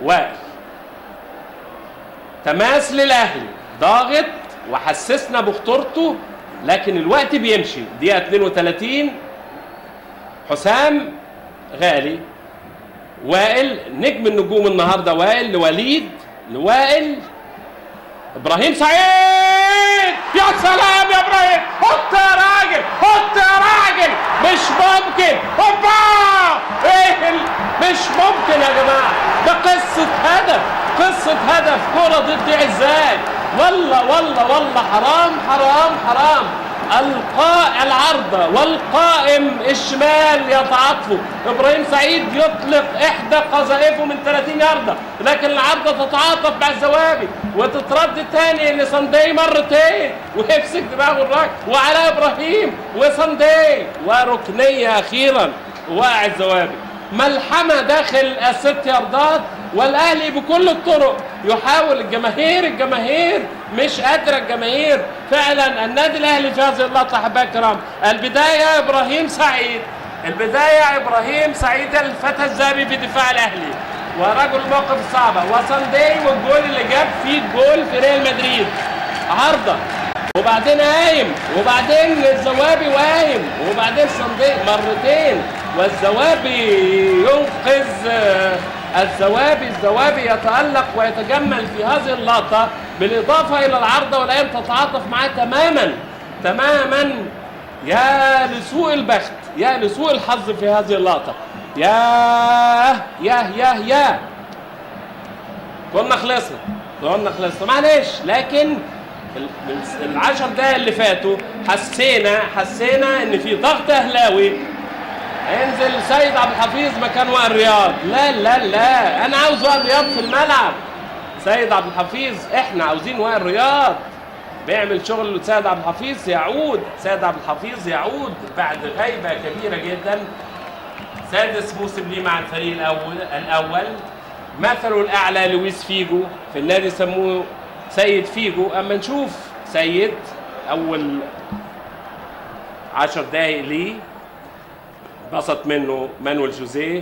وائل. تماس للاهلي ضاغط وحسسنا بخطورته، لكن الوقت بيمشي. دقيقه 32 حسام غالي، وائل نجم النجوم النهارده، وائل لوليد، لوائل، ابراهيم سعيد. يا سلام يا ابراهيم، حط يا راجل، حط يا راجل، مش ممكن. هوبا، ايه مش ممكن يا جماعه، ده قصه هدف، قصه هدف. كره ضد ازاي؟ والله حرام حرام حرام. العارضه والقائم الشمال يتعاطفوا. ابراهيم سعيد يطلق احدى قذائفه من 30 يارده، لكن العارضه تتعاطف مع الزوابي وتترد تاني لصندي مرتين ويمسك دماغه الراجل وعلى ابراهيم وصندي، وركنيه اخيرا وقع الزوابي. ملحمه داخل ال6 ياردات، والاهلي بكل الطرق يحاول. الجماهير مش قادره، الجماهير فعلا. النادي الاهلي في هذه اللقطه احبائي الكرام، البدايه ابراهيم سعيد، البدايه ابراهيم سعيد الفتى الذهبي في دفاع الاهلي ورجل الموقف الصعبه، وصندي والجول اللي جاب فيه الجول في ريال مدريد، عارضه وبعدين قايم وبعدين الزوابي وقايم وبعدين صندي مرتين، والزوابي ينقذ الزوابي يتألق ويتجمل في هذه اللقطة، بالإضافة إلى العارضة والأيام تتعاطف معاه تماما. يا لسوء البخت، يا لسوء الحظ في هذه اللقطة. يا كنا خلصنا معلش، لكن ال10 دقايق اللي فاتوا حسينا ان في ضغط اهلاوي. هينزل سيد عبد الحفيظ مكان وائل رياض. لا، انا عاوز وائل رياض في الملعب. سيد عبد الحفيظ، احنا عاوزين وائل رياض بيعمل شغل. سيد عبد الحفيظ يعود بعد غيبه كبيره جدا. سادس موسم ليه مع الفريق الاول. مثله الاعلى لويس فيجو، في النادي سموه سيد فيجو. اما نشوف سيد اول 10 دقايق ليه بسط منه مانويل جوزيه.